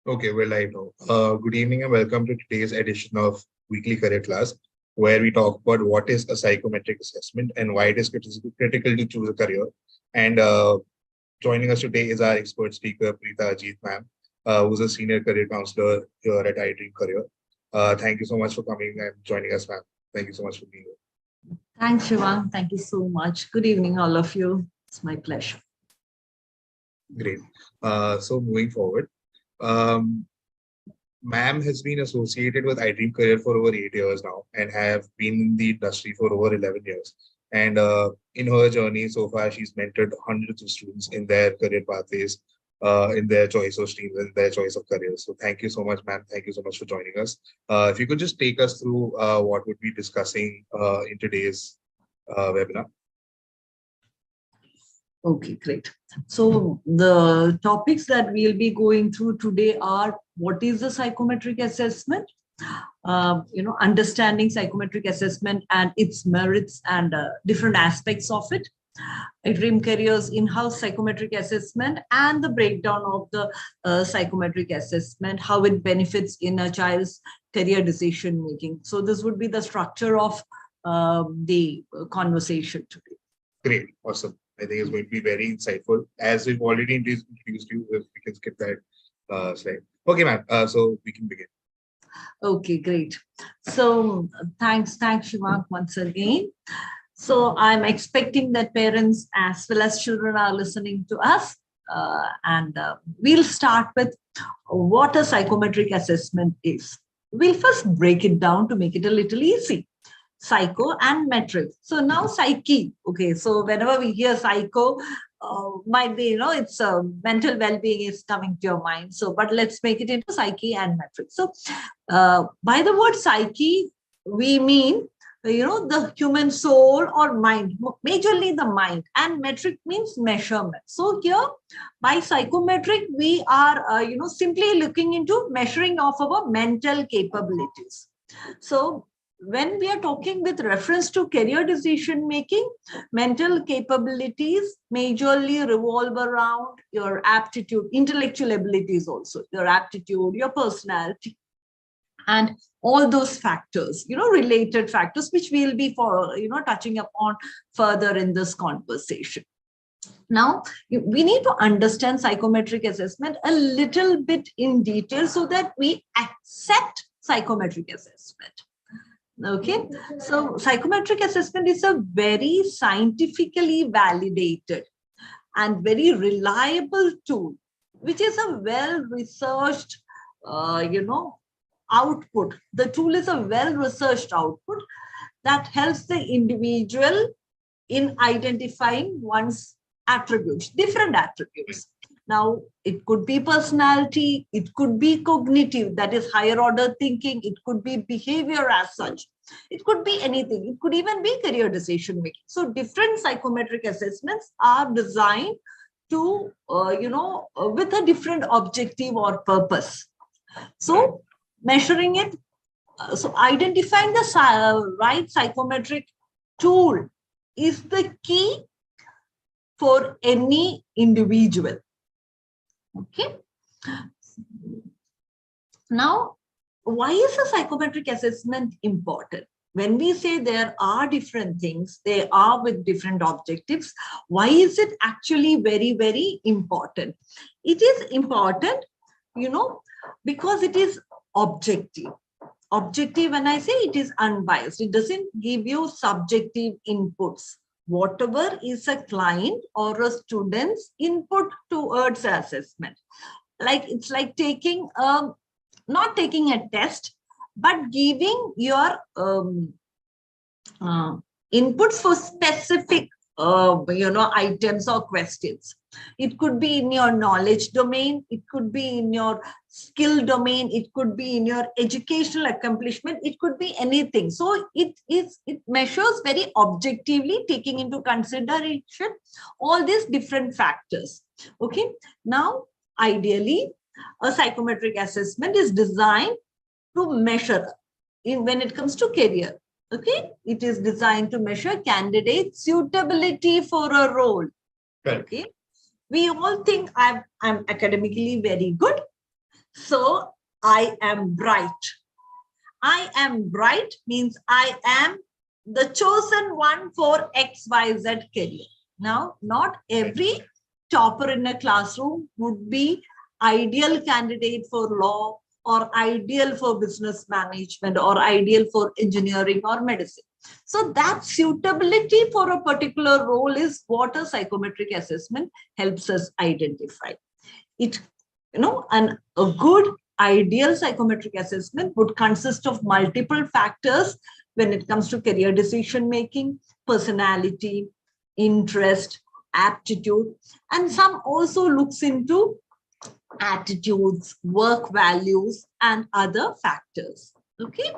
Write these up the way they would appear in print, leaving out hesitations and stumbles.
Okay, well, I know. Good evening and welcome to today's edition of Weekly Career Class, where we talk about what is a psychometric assessment and why it is critical to choose a career. And joining us today is our expert speaker, Preetha Ajit, ma'am, who's a Senior Career Counsellor here at iDreamCareer. Thank you so much for coming and joining us, ma'am. Thank you so much for being here. Thanks, Shivang. Thank you so much. Good evening, all of you. It's my pleasure. Great. So moving forward, um, ma'am has been associated with iDreamCareer for over 8 years now and have been in the industry for over 11 years. And in her journey so far, she's mentored hundreds of students in their career pathways, in their choice of streams, and their choice of careers. So thank you so much, ma'am. Thank you so much for joining us. If you could just take us through what we'd be discussing in today's webinar. Okay, great. So the topics that we'll be going through today are what is the psychometric assessment, understanding psychometric assessment and its merits and different aspects of it, iDreamCareer's in-house psychometric assessment and the breakdown of the psychometric assessment, how it benefits in a child's career decision making. So this would be the structure of the conversation today. Great, awesome. I think it's going to be very insightful. As we've already introduced you, if we can skip that slide. Okay, ma'am. So we can begin. Okay, great. So thanks, Shivang, once again. So I'm expecting that parents as well as children are listening to us. And we'll start with what a psychometric assessment is. We'll first break it down to make it a little easy. Psycho and metric. So now psyche. Okay, so whenever we hear psycho, might be, it's mental well-being is coming to your mind. So, but let's make it into psyche and metric. So by the word psyche, we mean, the human soul or mind, majorly the mind, and metric means measurement. So here by psychometric, we are, simply looking into measuring of our mental capabilities. So when we are talking with reference to career decision making, mental capabilities majorly revolve around your aptitude, intellectual abilities also, your aptitude, your personality, and all those factors, related factors, which we'll be touching upon further in this conversation. Now, we need to understand psychometric assessment a little bit in detail so that we accept psychometric assessment. Okay, so psychometric assessment is a very scientifically validated and very reliable tool, which is a well-researched, output. The tool is a well-researched output that helps the individual in identifying one's attributes, different attributes. Now, it could be personality, it could be cognitive, that is higher order thinking, it could be behavior as such, it could be anything, it could even be career decision making. So different psychometric assessments are designed to, with a different objective or purpose. So measuring it, so identifying the right psychometric tool is the key for any individual. Okay. Now, why is a psychometric assessment important? When we say there are different things, they are with different objectives, why is it actually very, very important? It is important, because it is objective. Objective, when I say it is unbiased, it doesn't give you subjective inputs. Whatever is a client or a student's input towards assessment. Like it's like taking, not taking a test, but giving your inputs for specific, items or questions. It could be in your knowledge domain, it could be in your skill domain, it could be in your educational accomplishment, it could be anything. So it measures very objectively, taking into consideration all these different factors. Okay, now ideally a psychometric assessment is designed to measure when it comes to career. Okay, it is designed to measure candidate suitability for a role. Okay, we all think I'm academically very good, So I am bright. I am bright means I am the chosen one for XYZ career. Now, not every topper in a classroom would be ideal candidate for law or ideal for business management or ideal for engineering or medicine. So that suitability for a particular role is what a psychometric assessment helps us identify. It, and a good ideal psychometric assessment would consist of multiple factors when it comes to career decision making, personality, interest, aptitude, and some also looks into attitudes, work values, and other factors. Okay.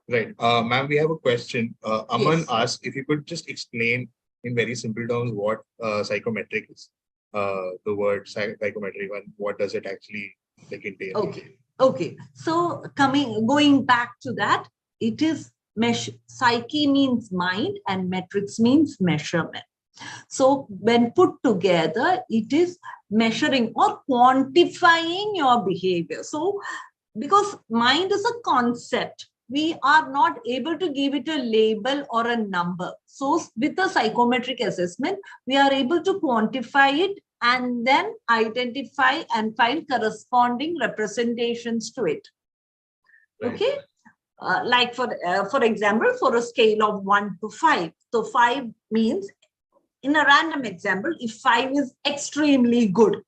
Right. Ma'am, we have a question. Aman Yes. asked if you could just explain in very simple terms what psychometric is. The word psychometric and what does it actually entail? Okay. Okay. So going back to that, it is psyche means mind and metrics means measurement. So when put together, it is measuring or quantifying your behavior. So because mind is a concept, we are not able to give it a label or a number. So with a psychometric assessment, we are able to quantify it and then identify and find corresponding representations to it. Right. Okay. Like for example, for a scale of 1 to 5. So 5 means, in a random example, if 5 is extremely good,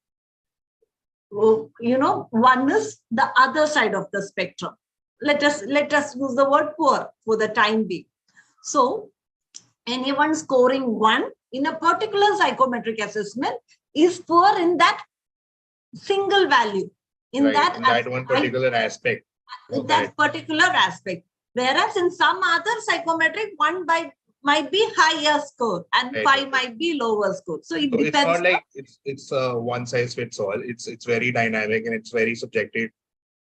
1 is the other side of the spectrum. Let us use the word poor for the time being. So anyone scoring 1 in a particular psychometric assessment is poor in that single value, in that one particular aspect. That particular aspect. Whereas in some other psychometric, 1 might be higher score and 5 might be lower score. So it depends. It's not like it's one size fits all. It's very dynamic and it's very subjective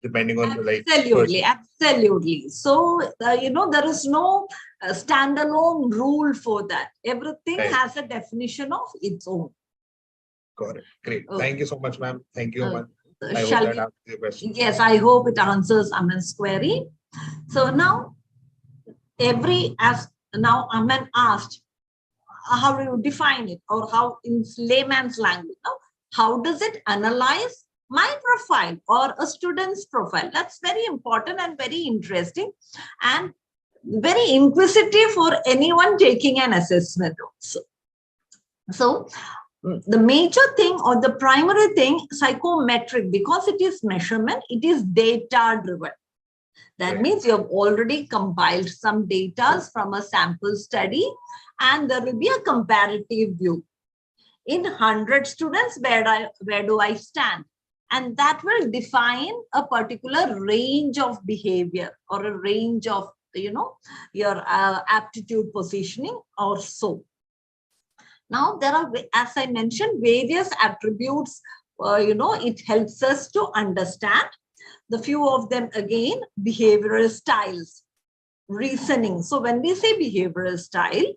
depending on absolutely. So there is no standalone rule for that. Everything has a definition of its own. Got it. Great. Thank you so much, ma'am. Thank you, Aman. I hope that answers your question. Yes, I hope it answers Aman's query. So now Aman asked, how do you define it, or how in layman's language, how does it analyze my profile or a student's profile? That's very important and very interesting and very inquisitive for anyone taking an assessment also. So the major thing or the primary thing, psychometric, because it is measurement, it is data driven. That means you have already compiled some data from a sample study and there will be a comparative view. In 100 students, where do I stand? And that will define a particular range of behavior or a range of, your aptitude positioning or so. Now, there are, as I mentioned, various attributes, it helps us to understand. The few of them, again, behavioral styles, reasoning. So when we say behavioral style,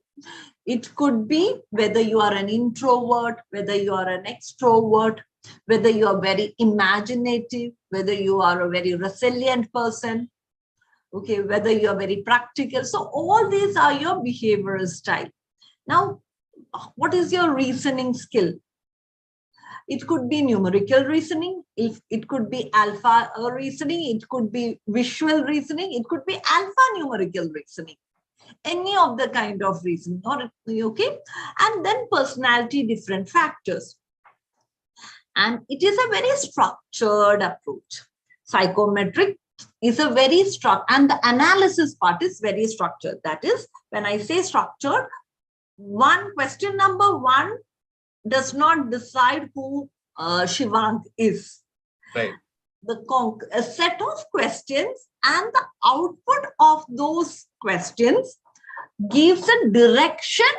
it could be whether you are an introvert, whether you are an extrovert, whether you are very imaginative, whether you are a very resilient person, okay, whether you are very practical. So all these are your behavioral style. Now, what is your reasoning skill? It could be numerical reasoning, it could be alpha reasoning, it could be visual reasoning, it could be alpha-numerical reasoning, any of the kind of reasoning, okay? And then personality, different factors. And it is a very structured approach. Psychometric is a very and the analysis part is very structured. That is, when I say structured, question number 1 does not decide who Shivang is. Right. A set of questions and the output of those questions gives a direction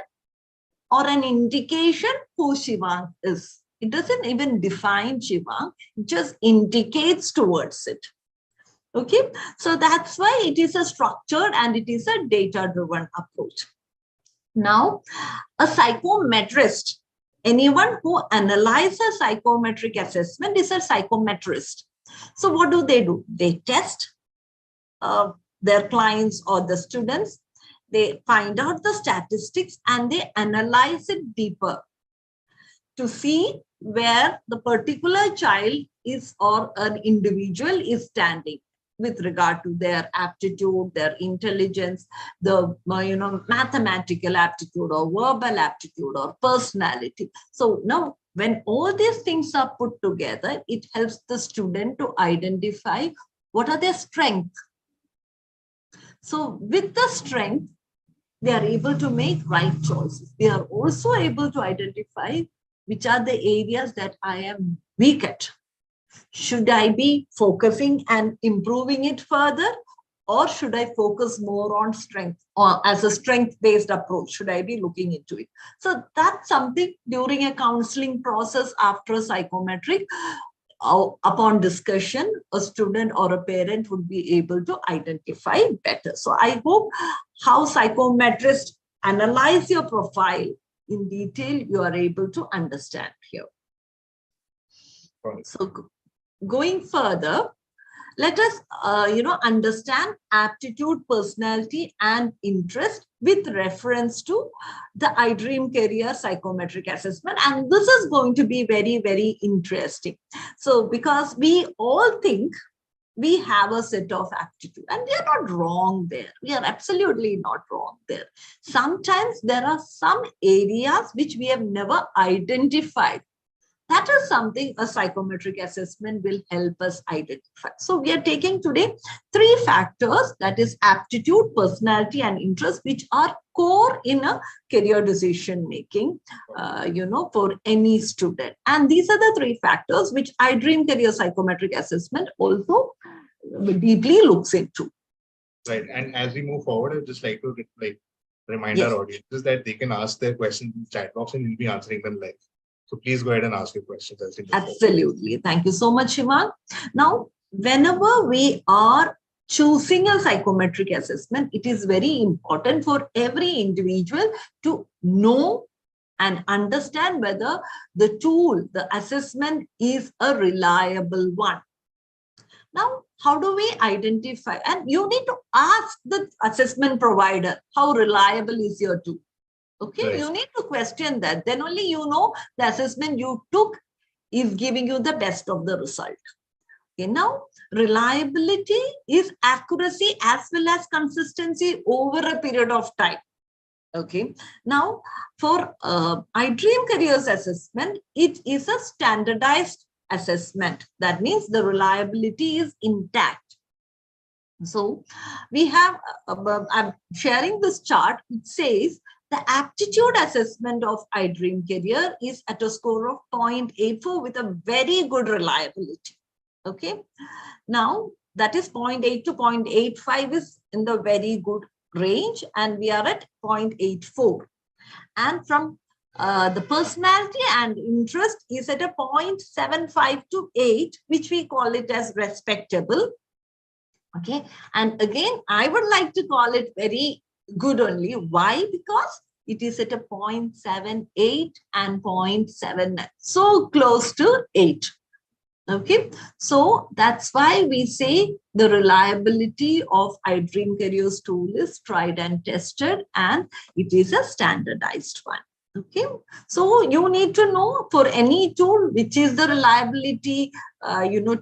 or an indication who Shivang is. It doesn't even define Shivang, it just indicates towards it. Okay, so that's why it is a structured and it is a data-driven approach. Now, a psychometrist, anyone who analyzes psychometric assessment is a psychometrist. So what do? They test their clients or the students. They find out the statistics and they analyze it deeper to see where the particular child is or an individual is standing with regard to their aptitude, their intelligence, the mathematical aptitude or verbal aptitude or personality. So now when all these things are put together, it helps the student to identify what are their strengths. So with the strength, they are able to make right choices. They are also able to identify which are the areas that I am weak at. Should I be focusing and improving it further? Or should I focus more on strength or as a strength-based approach? Should I be looking into it? So that's something during a counseling process after a psychometric, upon discussion, a student or a parent would be able to identify better. So I hope how psychometrists analyze your profile in detail, you are able to understand here. So going further, let us understand aptitude, personality, and interest with reference to the iDreamCareer psychometric assessment. And this is going to be very, very interesting. So because we all think we have a set of aptitude, and we are not wrong there. We are absolutely not wrong there. Sometimes there are some areas which we have never identified. That is something a psychometric assessment will help us identify. So we are taking today 3 factors, that is aptitude, personality, and interest, which are core in a career decision making, for any student. And these are the 3 factors which iDreamCareer psychometric assessment also deeply looks into. Right. And as we move forward, I'd just like to remind our audiences that they can ask their questions in the chat box and we'll be answering them live. So please go ahead and ask your questions. Absolutely. Thank you so much, Shivang. Now, whenever we are choosing a psychometric assessment, it is very important for every individual to know and understand whether the tool, the assessment is a reliable one. Now, how do we identify? And you need to ask the assessment provider, how reliable is your tool? Okay, right. You need to question that. Then only you know the assessment you took is giving you the best of the result. Okay, now reliability is accuracy as well as consistency over a period of time. Okay, now for iDreamCareer's assessment, it is a standardized assessment. That means the reliability is intact. So we have, I'm sharing this chart. It says the aptitude assessment of iDreamCareer is at a score of 0.84 with a very good reliability. Okay. Now that is 0.8 to 0.85 is in the very good range, and we are at 0.84. And from the personality and interest is at a 0.75 to 8, which we call it as respectable. Okay. And again, I would like to call it very good only. Why? Because it is at a 0.78 and 0.79, so close to 8. Okay, so that's why we say the reliability of iDreamCareer's tool is tried and tested, and it is a standardized one. Okay, so you need to know for any tool which is the reliability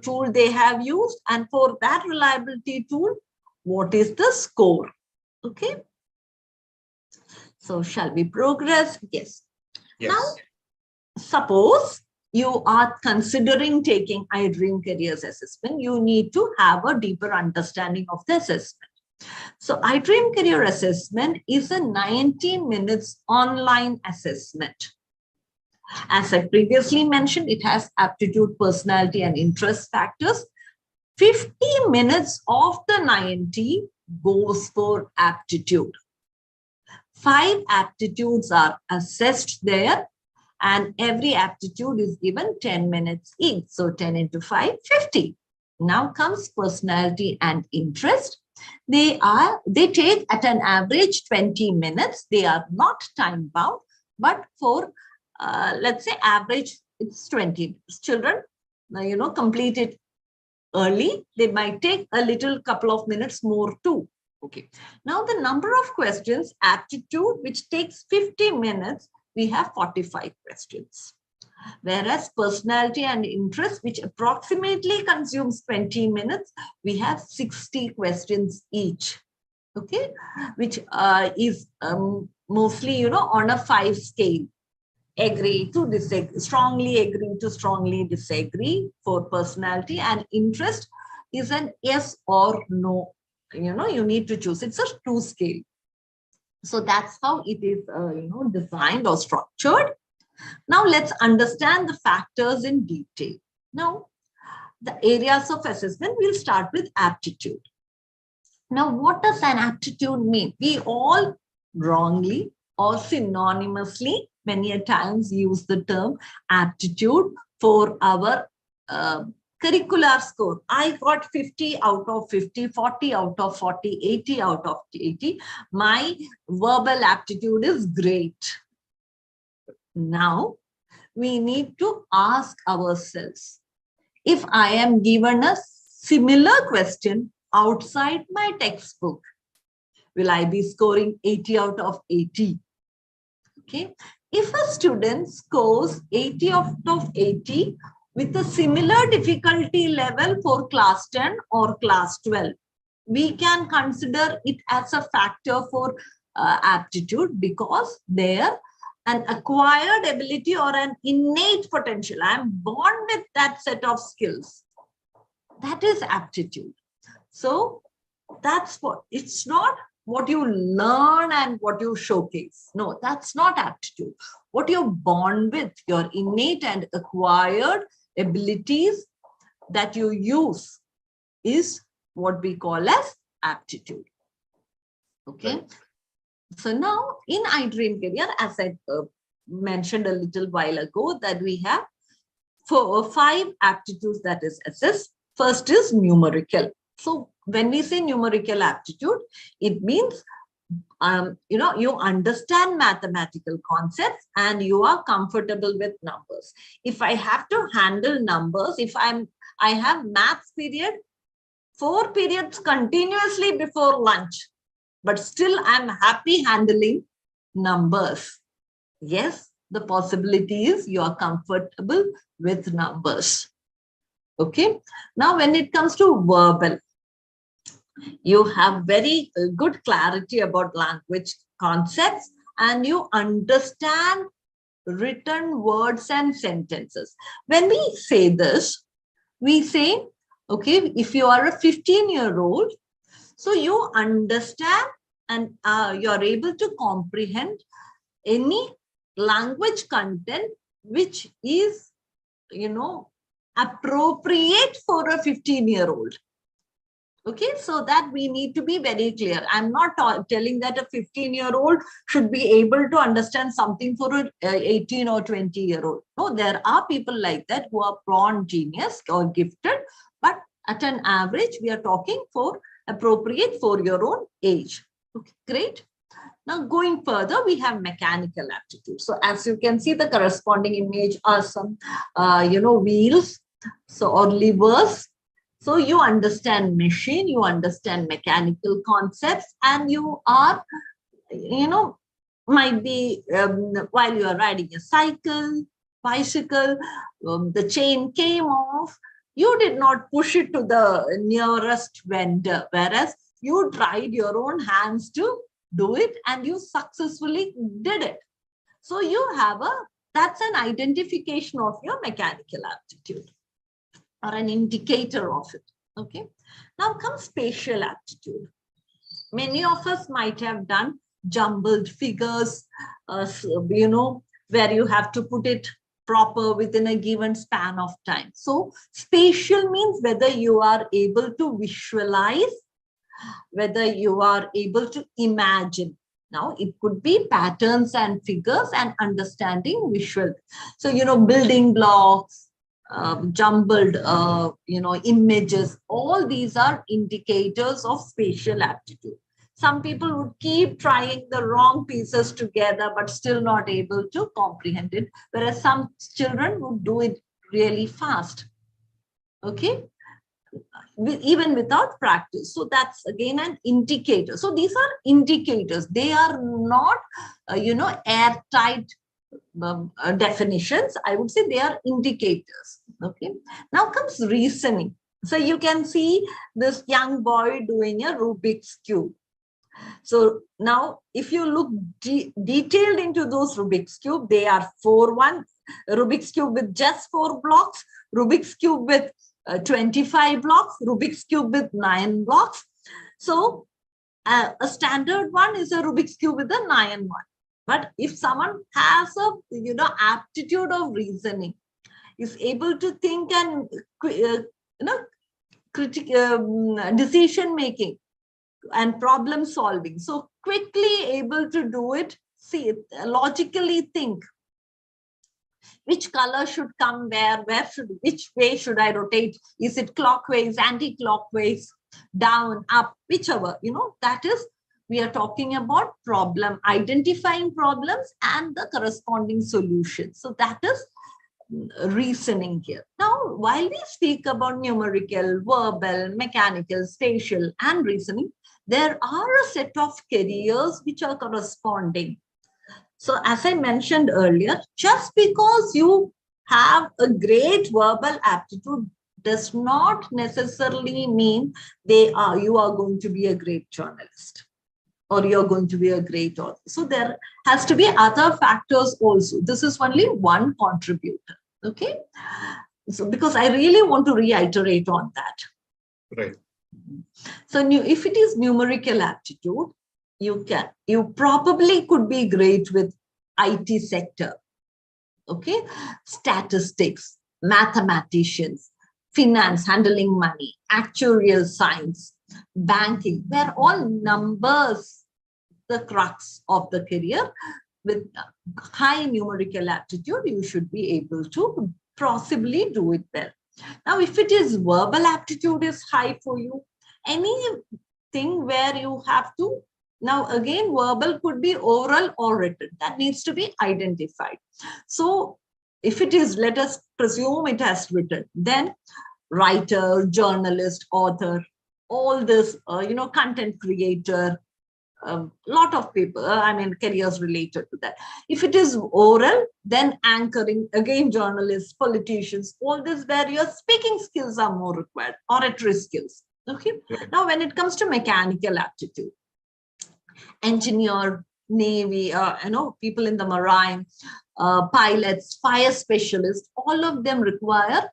tool they have used, and for that reliability tool, what is the score? Okay. So shall we progress? Yes. Now, suppose you are considering taking iDreamCareer's assessment, you need to have a deeper understanding of the assessment. So iDreamCareer assessment is a 90 minutes online assessment. As I previously mentioned, it has aptitude, personality, and interest factors. 50 minutes of the 90 goes for aptitude. 5 aptitudes are assessed there, and every aptitude is given 10 minutes each. So 10 into 5, 50. Now comes personality and interest. They take at an average 20 minutes. They are not time bound, but for let's say average, it's 20 children, complete it early, they might take a little couple of minutes more too. Okay. Now the number of questions, aptitude, which takes 50 minutes, we have 45 questions. Whereas personality and interest, which approximately consumes 20 minutes, we have 60 questions each. Okay, which is mostly, on a 5 scale. Agree to disagree, strongly agree to strongly disagree for personality, and interest is an yes or no. You need to choose. It's a 2 scale. So that's how it is, designed or structured. Now let's understand the factors in detail. Now, the areas of assessment, we'll start with aptitude. Now, what does an aptitude mean? We all wrongly or synonymously many a times use the term aptitude for our curricular score. I got 50 out of 50, 40 out of 40, 80 out of 80. My verbal aptitude is great. Now, we need to ask ourselves, if I am given a similar question outside my textbook, will I be scoring 80 out of 80? Okay. If a student scores 80 out of 80 with a similar difficulty level for class 10 or class 12, we can consider it as a factor for aptitude, because there an acquired ability or an innate potential, I'm born with that set of skills, that is aptitude. So that's what, it's not what you learn and what you showcase. No, that's not aptitude. What you're born with, your innate and acquired abilities that you use, is what we call as aptitude. Okay. So now in iDreamCareer, as I mentioned a little while ago, that we have 4 or 5 aptitudes that is assessed. First is numerical. So when we say numerical aptitude, it means, you understand mathematical concepts and you are comfortable with numbers. If I have to handle numbers, if I have maths period, 4 periods continuously before lunch, but still I'm happy handling numbers. Yes, the possibility is you are comfortable with numbers. Okay. Now, when it comes to verbal, you have very good clarity about language concepts and you understand written words and sentences. When we say this, we say, okay, if you are a 15-year-old, so you understand and you're able to comprehend any language content which is, appropriate for a 15-year-old. Okay, so that we need to be very clear. I'm not telling that a 15-year-old should be able to understand something for an 18 or 20-year-old. No, there are people like that who are born genius or gifted, but at an average, we are talking for appropriate for your own age. Okay, great. Now, going further, we have mechanical aptitude. So as you can see, the corresponding image are some, wheels, so or levers. So you understand machine, you understand mechanical concepts, and you are, might be while you are riding a bicycle, the chain came off. You did not push it to the nearest vendor, whereas you tried your own hands to do it and you successfully did it. So you have that's an identification of your mechanical aptitude or an indicator of it. Okay. Now comes spatial aptitude. Many of us might have done jumbled figures, where you have to put it proper within a given span of time. So spatial means whether you are able to visualize, whether you are able to imagine. Now, it could be patterns and figures and understanding visual. So, building blocks, jumbled, images, all these are indicators of spatial aptitude. Some people would keep trying the wrong pieces together, but still not able to comprehend it, whereas some children would do it really fast. Okay. even without practice. So that's again an indicator. So these are indicators. They are not, airtight definitions. I would say they are indicators. Okay. Now comes reasoning. So you can see this young boy doing a Rubik's Cube. So now if you look detailed into those Rubik's Cube, they are 4-1, Rubik's Cube with just 4 blocks, Rubik's Cube with 25 blocks, Rubik's Cube with 9 blocks. So a standard one is a Rubik's Cube with a 9-1. But if someone has a, aptitude of reasoning, is able to think and, decision making and problem solving, so quickly able to do it, see, logically think, which color should come which way should I rotate? Is it clockwise, anti-clockwise, down, up, whichever, that is, we are talking about identifying problems and the corresponding solutions. So that is reasoning here. Now, while we speak about numerical, verbal, mechanical, spatial, and reasoning, there are a set of careers which are corresponding. So as I mentioned earlier, just because you have a great verbal aptitude does not necessarily mean you are going to be a great journalist or you're going to be a great author. So there has to be other factors also. This is only one contributor. Okay. So because I really want to reiterate on that. Right. So if it is numerical aptitude, you probably could be great with IT sector, okay, statistics, mathematicians, finance, handling money, actuarial science, banking, where all numbers, the crux of the career. With high numerical aptitude, you should be able to possibly do it well. Now, if it is verbal aptitude is high for you, anything where you have to, now again, verbal could be oral or written, that needs to be identified. So if it is, let us presume it has written, then writer, journalist, author, all this, content creator, lot of people, careers related to that. If it is oral, then anchoring, again, journalists, politicians, all this where your speaking skills are more required, oratory skills. Okay. Now, when it comes to mechanical aptitude, engineer, Navy, people in the marine, pilots, fire specialists, all of them require,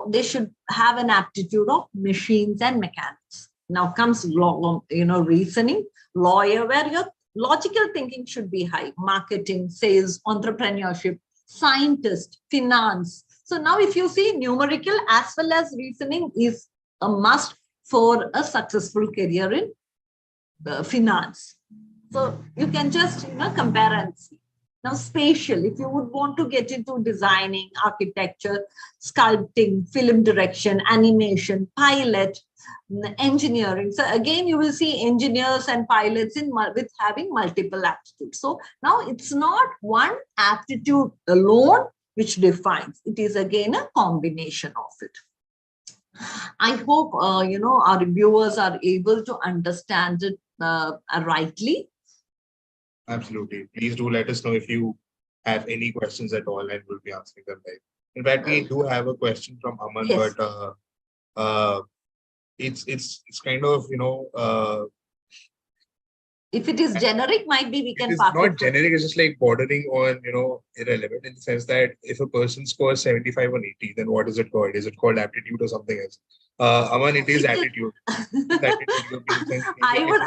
they should have an aptitude of machines and mechanics. Now comes reasoning, lawyer, where your logical thinking should be high, marketing, sales, entrepreneurship, scientist, finance. So now if you see, numerical as well as reasoning is a must for a successful career in finance. So you can just compare and see. Now spatial, if you would want to get into designing, architecture, sculpting, film direction, animation, pilot, engineering. So again, you will see engineers and pilots with having multiple aptitudes. So now it's not one aptitude alone which defines. It is again a combination of it. I hope our viewers are able to understand it rightly. Absolutely. Please do let us know if you have any questions at all, and we'll be answering them live. In fact, we do have a question from Aman, yes. But it's kind of if it is generic, might be we can. It's not generic. It's just like bordering on irrelevant, in the sense that if a person scores 75 on 80, then what is it called? Is it called aptitude or something else? Aman, it is attitude. I would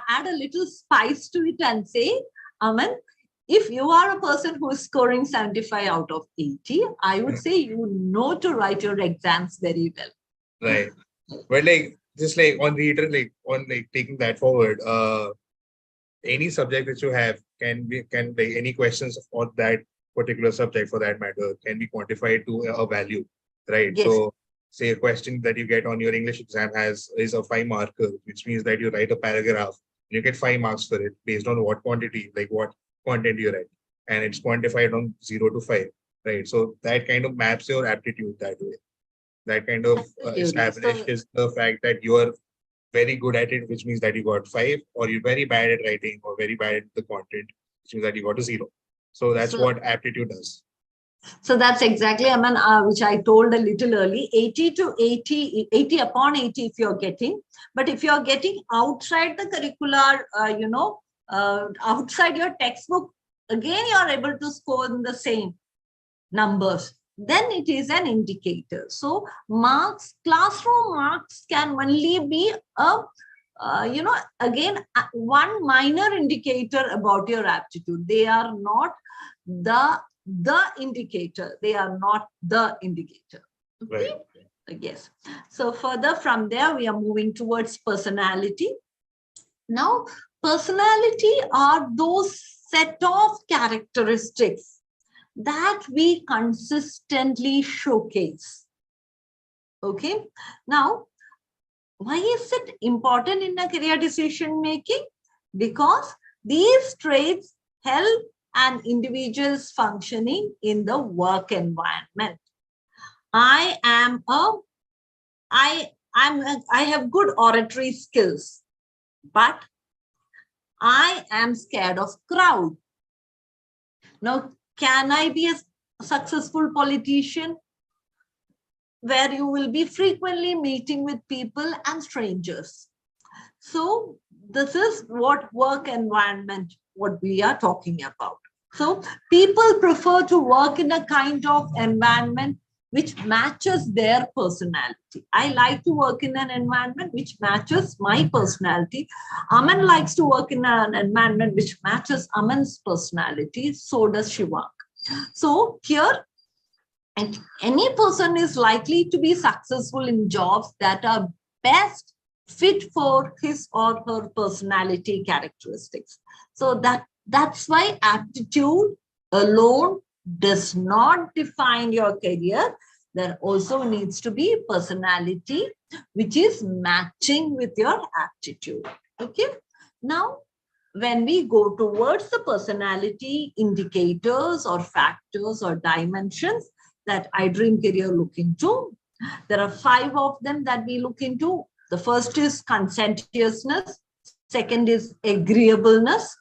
add a little spice to it and say, Aman, if you are a person who is scoring 75 out of 80, I would say you know to write your exams very well. Right. But just taking that forward, any subject that you have can any questions on that particular subject, for that matter, can be quantified to a value, right? Yes. So say a question that you get on your English exam is a 5 marker, which means that you write a paragraph and you get 5 marks for it based on what quantity, like what content you write, and it's quantified on 0 to 5, right? So that kind of maps your aptitude that way. That kind of Absolutely. establishes the fact that you are very good at it, which means that you got 5, or you're very bad at writing or very bad at the content, which means that you got a 0. So that's what aptitude does. So that's exactly, I mean, which I told a little early, 80 to 80, 80 upon 80 if you're getting. But if you're getting outside the curricular, outside your textbook, again, you're able to score in the same numbers. Then it is an indicator. So marks, classroom marks can only be again, one minor indicator about your aptitude. They are not the indicator. They are not the indicator. Okay? Right. Yes. So further from there, we are moving towards personality. Now, personality are those set of characteristics that we consistently showcase. Okay. Now, why is it important in a career decision making? Because these traits help an individual's functioning in the work environment. I have good oratory skills, but I am scared of crowd. Now, can I be a successful politician? Where you will be frequently meeting with people and strangers. So this is what work environment, what we are talking about. So people prefer to work in a kind of environment which matches their personality. I like to work in an environment which matches my personality. Aman likes to work in an environment which matches Aman's personality. So does Shivak. So here, and any person is likely to be successful in jobs that are best fit for his or her personality characteristics. So that's why aptitude alone does not define your career. There also needs to be personality, which is matching with your aptitude. Okay. Now, when we go towards the personality indicators or factors or dimensions that iDreamCareer look into, there are 5 of them that we look into. The first is conscientiousness. Second is agreeableness.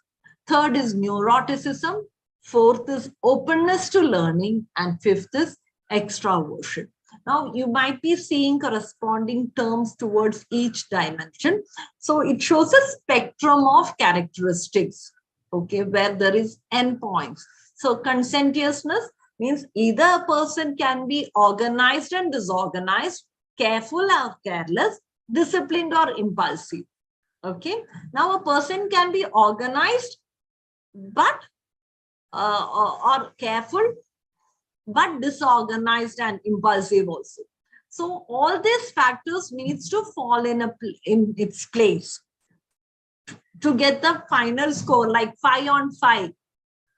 Third is neuroticism. Fourth is openness to learning. And fifth is extraversion. Now, you might be seeing corresponding terms towards each dimension. So it shows a spectrum of characteristics, okay, where there is endpoints. So conscientiousness means either a person can be organized and disorganized, careful or careless, disciplined or impulsive. Okay. Now a person can be organized, but or careful, but disorganized and impulsive also. So all these factors needs to fall in its place to get the final score, like 5 on 5.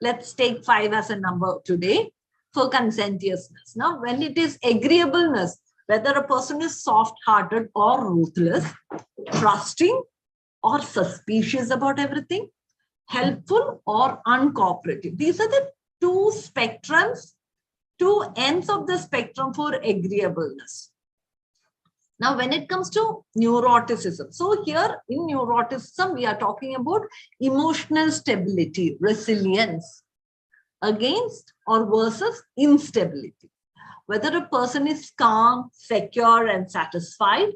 Let's take 5 as a number today for conscientiousness. Now, when it is agreeableness, whether a person is soft-hearted or ruthless, trusting or suspicious about everything, helpful or uncooperative. These are the 2 spectrums, 2 ends of the spectrum for agreeableness. Now, when it comes to neuroticism, so here in neuroticism, we are talking about emotional stability, resilience against or versus instability. Whether a person is calm, secure, and satisfied,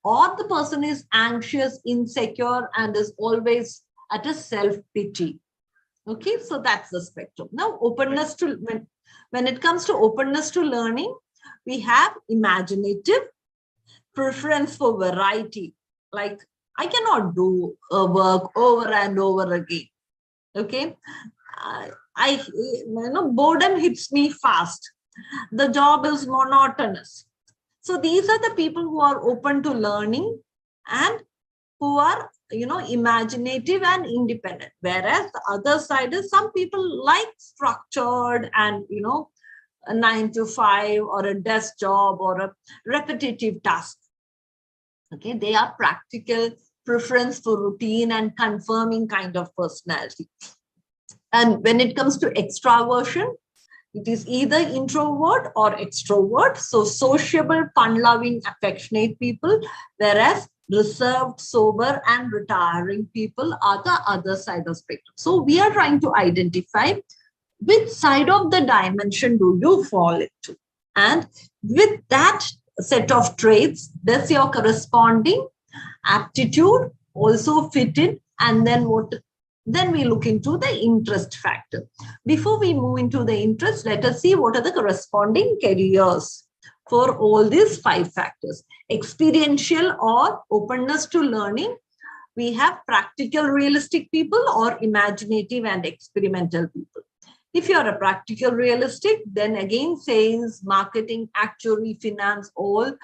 or the person is anxious, insecure, and is always at a self-pity. Okay, so that's the spectrum. Now, openness to, when it comes to openness to learning, we have imaginative, preference for variety. Like, I cannot do work over and over again. Okay, boredom hits me fast. The job is monotonous. So these are the people who are open to learning and who are, imaginative and independent. Whereas the other side is some people like structured and, a 9 to 5 or a desk job or a repetitive task. Okay, they are practical, preference for routine and confirming kind of personality. And when it comes to extraversion, It is either introvert or extrovert. So sociable, fun-loving, affectionate people, whereas reserved, sober, and retiring people are the other side of spectrum. So we are trying to identify which side of the dimension do you fall into. And with that set of traits, does your corresponding aptitude also fit in? And then what? Then we look into the interest factor. Before we move into the interest, let us see what are the corresponding careers for all these 5 factors. Experiential or openness to learning. We have practical, realistic people or imaginative and experimental people. If you're a practical, realistic, then again, sales, marketing, actuary, finance, all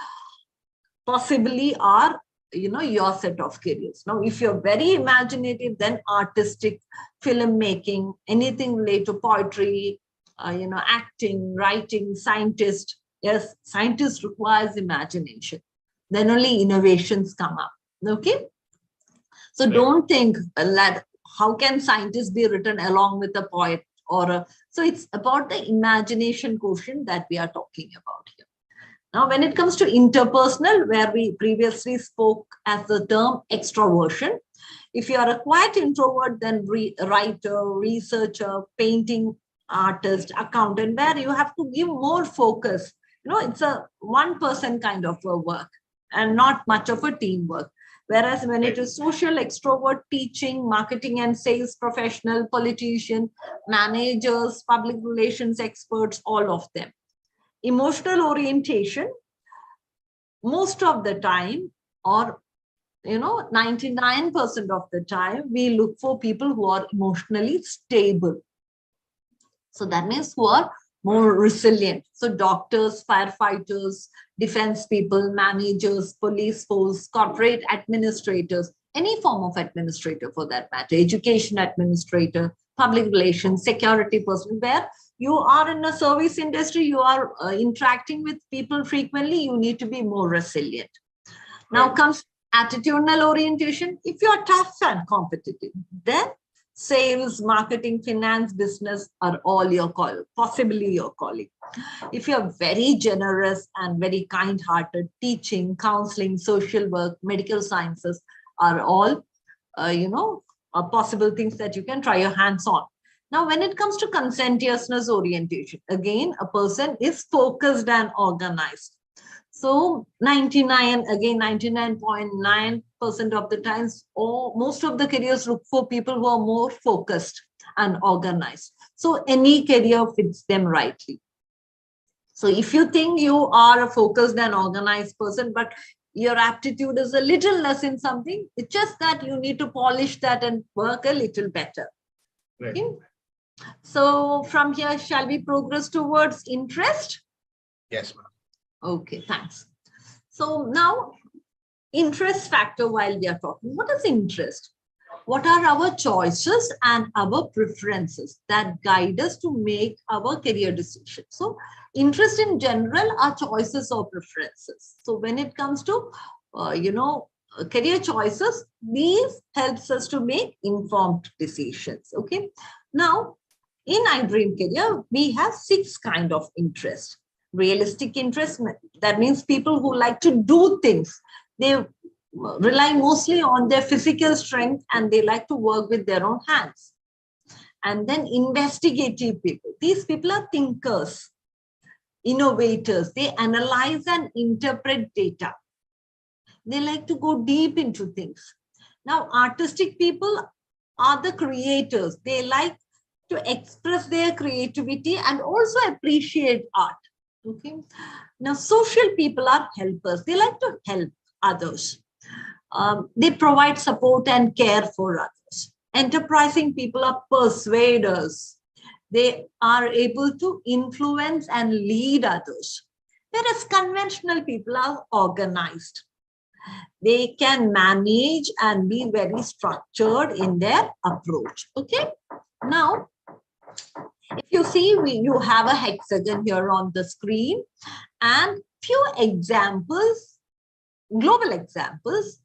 possibly are your set of careers. Now, if you're very imaginative, then artistic, filmmaking, anything related to poetry, acting, writing, scientist. Yes, scientist requires imagination. Then only innovations come up. Okay. So don't think that how can scientists be written along with a poet so it's about the imagination quotient that we are talking about here. Now, when it comes to interpersonal, where we previously spoke as the term extroversion, if you are a quiet introvert, then writer, researcher, painting artist, accountant, where you have to give more focus. It's a one-person kind of a work and not much of a teamwork. Whereas when it is social, extrovert, teaching, marketing and sales professional, politician, managers, public relations experts, all of them. Emotional orientation, most of the time, or 99% of the time, we look for people who are emotionally stable. So that means who are more resilient. So doctors, firefighters, defense people, managers, police force, corporate administrators, any form of administrator for that matter, education administrator, public relations, security person, where you are in a service industry, you are interacting with people frequently, you need to be more resilient. Now comes attitudinal orientation. If you are tough and competitive, then sales, marketing, finance, business are all your call, possibly your calling. If you're very generous and very kind-hearted, teaching, counseling, social work, medical sciences are all, possible things that you can try your hands on. Now, when it comes to conscientiousness orientation, again, a person is focused and organized. So 99.9% of the times, or most of the careers look for people who are more focused and organized. So any career fits them rightly. So if you think you are a focused and organized person, but your aptitude is a little less in something, it's just that you need to polish that and work a little better. Right. Okay? So from here, shall we progress towards interest? Yes, ma'am. Okay, thanks. So now, interest factor while we are talking. What is interest? What are our choices and our preferences that guide us to make our career decisions? So interest in general are choices or preferences. So when it comes to, career choices, these helps us to make informed decisions. Okay. Now, in iDreamCareer, we have 6 kinds of interest. Realistic interest, that means people who like to do things. They rely mostly on their physical strength and they like to work with their own hands. And then investigative people. These people are thinkers, innovators. They analyze and interpret data. They like to go deep into things. Now, artistic people are the creators. They like to express their creativity and also appreciate art. Okay. Now, social people are helpers. They like to help others. They provide support and care for others. Enterprising people are persuaders. They are able to influence and lead others. Whereas conventional people are organized. They can manage and be very structured in their approach. Okay. Now, if you see, you have a hexagon here on the screen and few examples, global examples,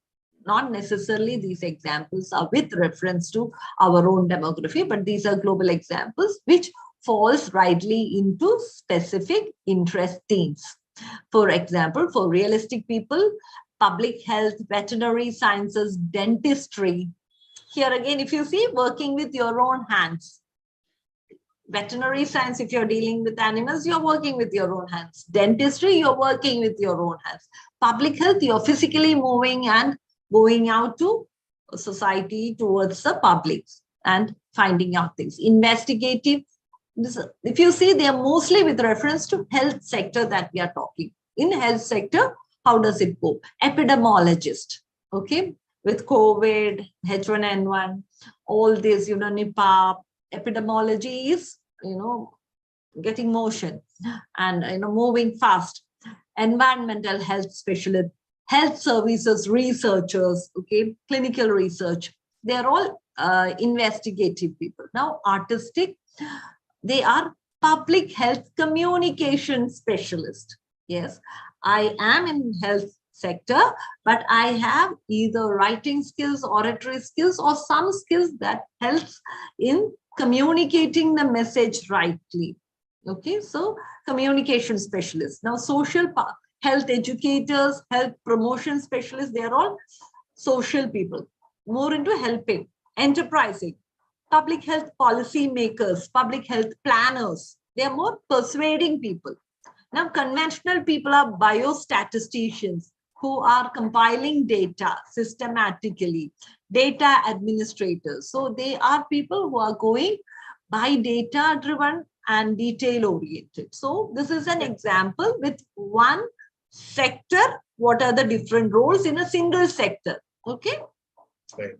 not necessarily these examples are with reference to our own demography, but these are global examples which falls rightly into specific interest themes. For example, for realistic people, public health, veterinary sciences, dentistry. Here again, if you see, working with your own hands. Veterinary science, if you're dealing with animals, you're working with your own hands. Dentistry, you're working with your own hands. Public health, you're physically moving and going out to society, towards the public and finding out things. Investigative, if you see, they are mostly with reference to health sector that we are talking. In health sector, how does it go? Epidemiologist, okay, with COVID, H1N1, all this, Nipah, epidemiology is, getting motion and, moving fast. Environmental health specialist, health services researchers, okay, clinical research, they're all investigative people. Now, artistic, they are public health communication specialist. Yes, I am in health sector, but I have either writing skills, oratory skills, or some skills that helps in communicating the message rightly. Okay, so communication specialists. Now, social health educators, health promotion specialists, they are all social people, more into helping, enterprising. Public health policy makers, public health planners, they are more persuading people. Now, conventional people are biostatisticians who are compiling data systematically, data administrators. So they are people who are going by data driven and detail oriented. So this is an example with one sector. What are the different roles in a single sector? Okay. Right.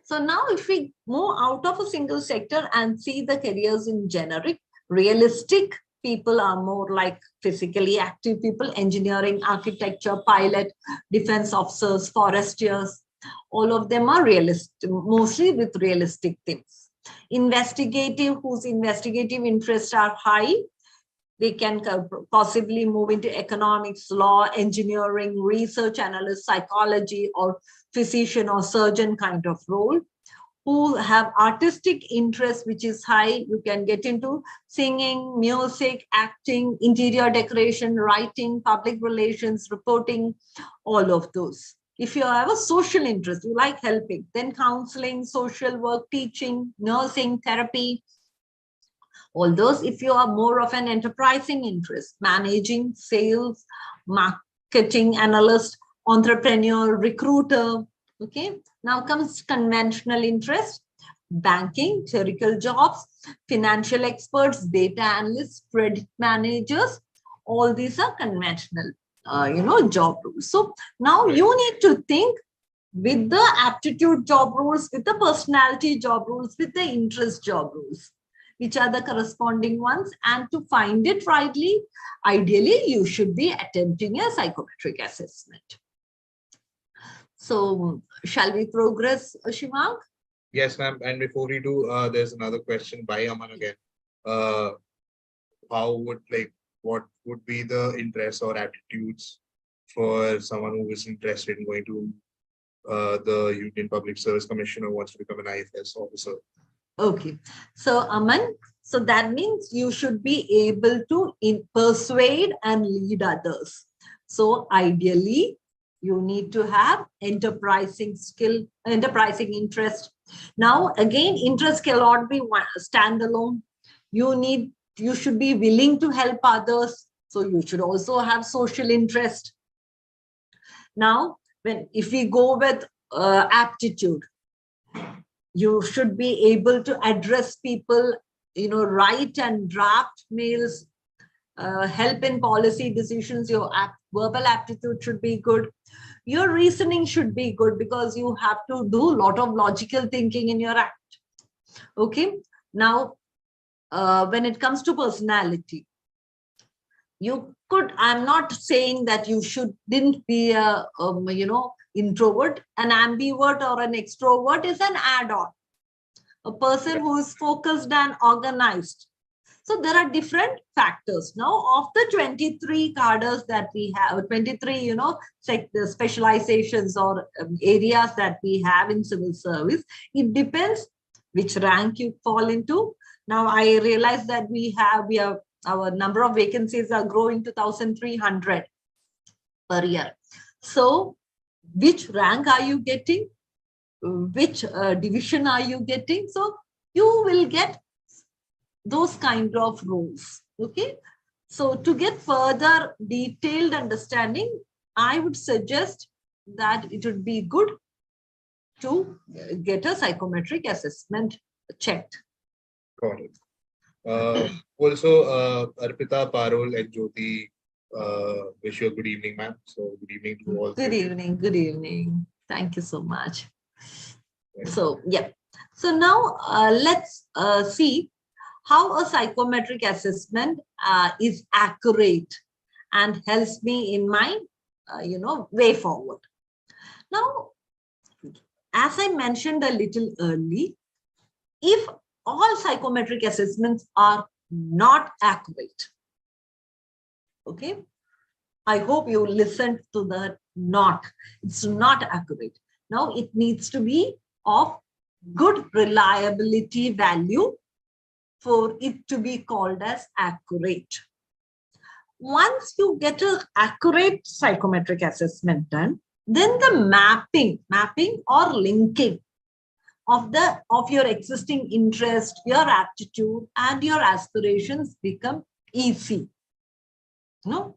So now if we move out of a single sector and see the careers in generic, realistic people are more like physically active people, engineering, architecture, pilot, defense officers, foresters. All of them are realistic, mostly with realistic things. Investigative, whose investigative interests are high, they can possibly move into economics, law, engineering, research analyst, psychology, or physician or surgeon kind of role. Who have artistic interest, which is high, you can get into singing, music, acting, interior decoration, writing, public relations, reporting, all of those. If you have a social interest, you like helping, then counseling, social work, teaching, nursing, therapy, all those. If you are more of an enterprising interest, managing, sales, marketing analyst, entrepreneur, recruiter. Okay, now comes conventional interest, banking, clerical jobs, financial experts, data analysts, credit managers. All these are conventional, job roles. So now you need to think with the aptitude job roles, with the personality job roles, with the interest job roles, which are the corresponding ones. And to find it rightly, ideally, you should be attempting a psychometric assessment. So shall we progress, Shivang? Yes, ma'am. And before we do, there's another question by Aman again. What would be the interests or aptitudes for someone who is interested in going to the Union Public Service Commission or wants to become an IFS officer? Okay. So Aman, so that means you should be able to persuade and lead others. So ideally, you need to have enterprising skill, enterprising interest. Now, again, interest cannot be standalone. You should be willing to help others. So you should also have social interest. Now, if we go with aptitude, you should be able to address people, write and draft mails, help in policy decisions. Your verbal aptitude should be good. Your reasoning should be good because you have to do a lot of logical thinking in your act. Okay. Now, when it comes to personality, you could, I'm not saying that you didn't be a, introvert. An ambivert or an extrovert is an add-on. A person who is focused and organized. So there are different factors. Now, of the 23 cadres that we have, 23, specializations or areas that we have in civil service, it depends which rank you fall into. Now I realize that we have our number of vacancies are growing to 1,300 per year. So which rank are you getting? Which division are you getting? So you will get those kind of roles. Okay. So to get further detailed understanding, I would suggest that it would be good to get a psychometric assessment checked. Got it. Also, Arpita, Parul, and Jyoti, wish you a good evening, ma'am. So good evening to all. Good evening. Good evening. Thank you so much. So, yeah. So now let's see how a psychometric assessment is accurate and helps me in my, way forward. Now, as I mentioned a little early, if all psychometric assessments are not accurate, okay, I hope you listened to the not. It's not accurate. Now, it needs to be of good reliability value for it to be called as accurate. Once you get an accurate psychometric assessment done, then the mapping or linking of your existing interest, your aptitude, and your aspirations become easy. No?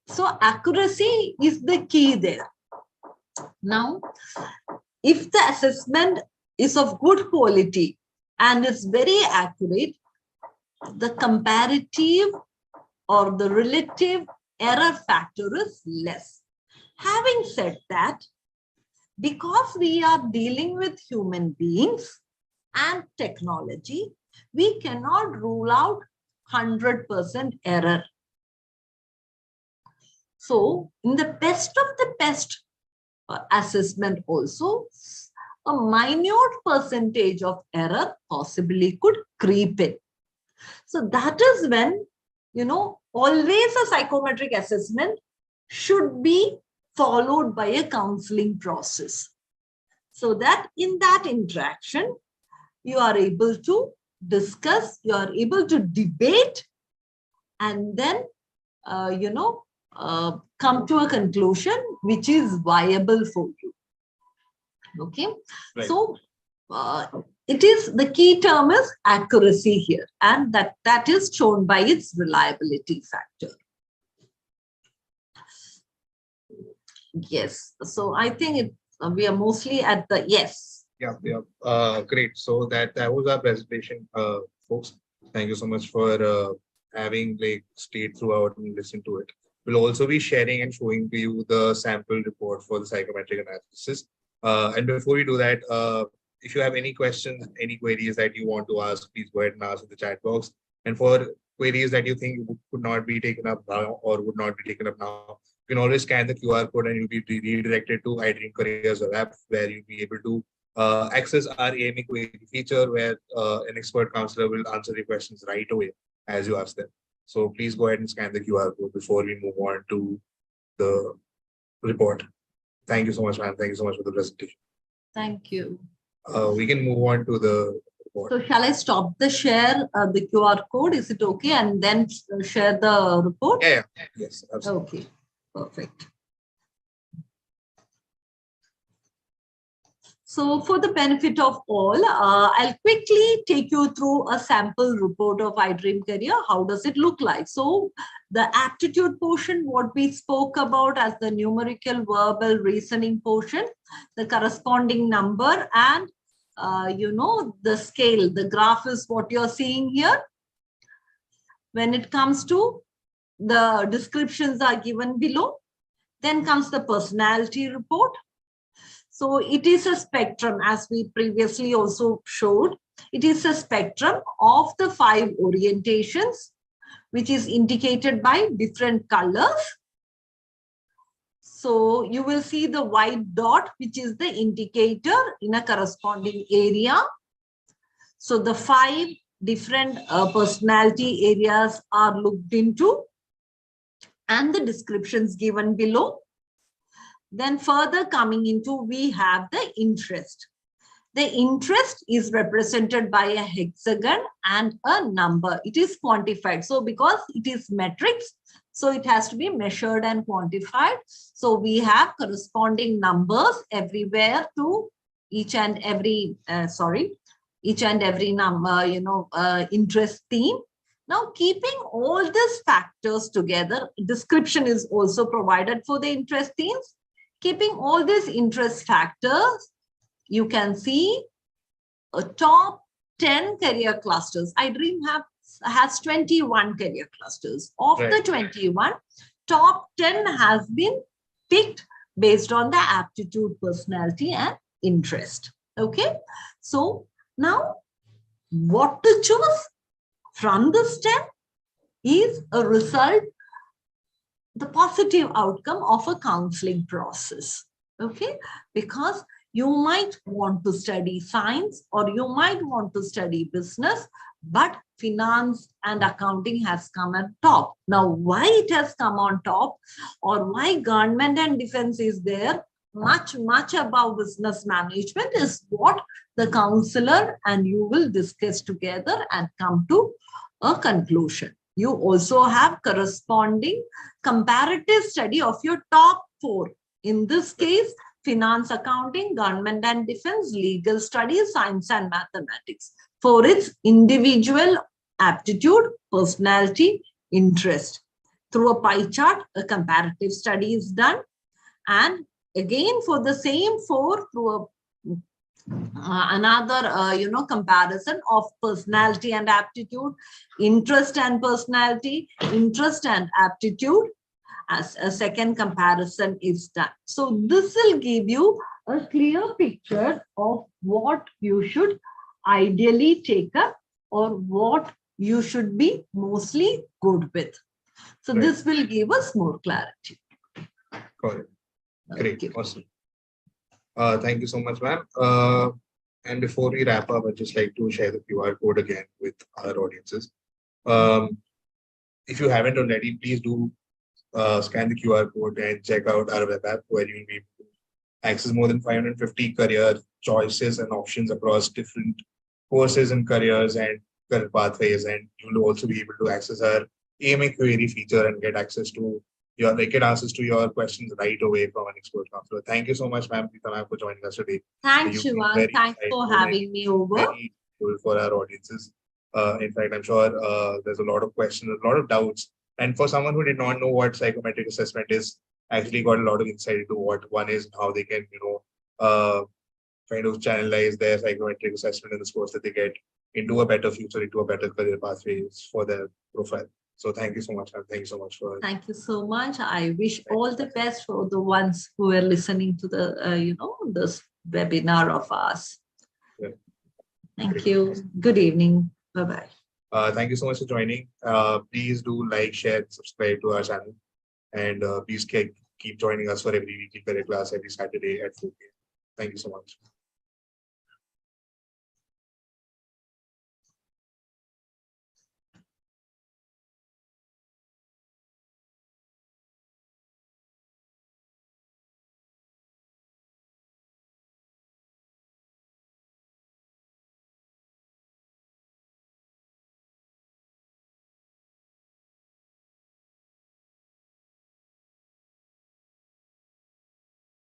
So accuracy is the key there. Now, if the assessment is of good quality and is very accurate, the comparative or the relative error factor is less. Having said that, because we are dealing with human beings and technology, we cannot rule out 100% error. So, in the best of the best assessment also, a minute percentage of error possibly could creep in. So that is when, always a psychometric assessment should be followed by a counseling process. So that in that interaction, you are able to discuss, you are able to debate, and then, come to a conclusion which is viable for you. Okay. Right. So it is the key term is accuracy here, and that is shown by its reliability factor. Yes. So I think we are mostly at the yes. Yeah. Great. So that was our presentation, folks. Thank you so much for having stayed throughout and listened to it. We'll also be sharing and showing to you the sample report for the psychometric analysis. And before we do that, if you have any questions, any queries that you want to ask, please go ahead and ask in the chat box. And for queries that you think could not be taken up now or would not be taken up now, you can always scan the QR code and you'll be redirected to iDreamCareer's app, where you'll be able to access our AMA query feature, where an expert counselor will answer your questions right away as you ask them. So please go ahead and scan the QR code before we move on to the report. Thank you so much, ma'am. Thank you so much for the presentation. Thank you. We can move on to the report. So shall I stop the share, the QR code? Is it okay? And then share the report? Yeah. Yes, absolutely. Okay, perfect. So for the benefit of all, I'll quickly take you through a sample report of iDreamCareer. How does it look like? So the aptitude portion, what we spoke about as the numerical, verbal, reasoning portion, the corresponding number, and the scale, the graph is what you're seeing here. When it comes to the descriptions are given below, then comes the personality report. So it is a spectrum, as we previously also showed. It is a spectrum of the 5 orientations, which is indicated by different colors. So you will see the white dot, which is the indicator in a corresponding area. So the 5 different personality areas are looked into, and the descriptions given below. Then further coming into, we have the interest. The interest is represented by a hexagon and a number. It is quantified. So because it is metrics, so it has to be measured and quantified. So we have corresponding numbers everywhere to each and every, number, interest theme. Now, keeping all these factors together, description is also provided for the interest themes. Keeping all these interest factors, you can see a top 10 career clusters. iDream has 21 career clusters. Of the 21, top 10 has been picked based on the aptitude, personality, and interest. Okay. So now what to choose from this 10 is a result, the positive outcome of a counseling process. Okay. Because you might want to study science or you might want to study business, but finance and accounting has come on top. Now, why it has come on top or why government and defense is there much above business management is what the counselor and you will discuss together and come to a conclusion. You also have corresponding comparative study of your top 4. In this case, finance, accounting, government and defense, legal studies, science and mathematics for its individual aptitude, personality, interest. Through a pie chart, a comparative study is done. And again, for the same 4, through another, comparison of personality and aptitude, interest and personality, interest and aptitude, as a second comparison is done. So this will give you a clear picture of what you should ideally take up or what you should be mostly good with. So this will give us more clarity. Got it. Great. Okay. Awesome. Thank you so much, ma'am. And before we wrap up, I'd just like to share the QR code again with our audiences. If you haven't already, please do scan the QR code and check out our web app where you will be able to access more than 550 career choices and options across different courses and careers and career pathways. And you will also be able to access our AMA query feature and get access to get answers to your questions right away from an expert counselor. Thank you so much, ma'am, for joining us today. Thanks, Shivan. Thanks for having me over. Very useful for our audiences. In fact, I'm sure there's a lot of questions, a lot of doubts. And for someone who did not know what psychometric assessment is, actually got a lot of insight into what one is and how they can, kind of channelize their psychometric assessment in the course that they get into a better future, into a better career pathways for their profile. So thank you so much. Thank you so much for. Thank you so much. I wish all the best for the ones who are listening to the, this webinar of ours. Yeah. Thank you. Good evening. Bye-bye. Thank you so much for joining. Please do like, share, subscribe to our channel. And please keep joining us for every weekly career class every Saturday at 4 p.m. Thank you so much.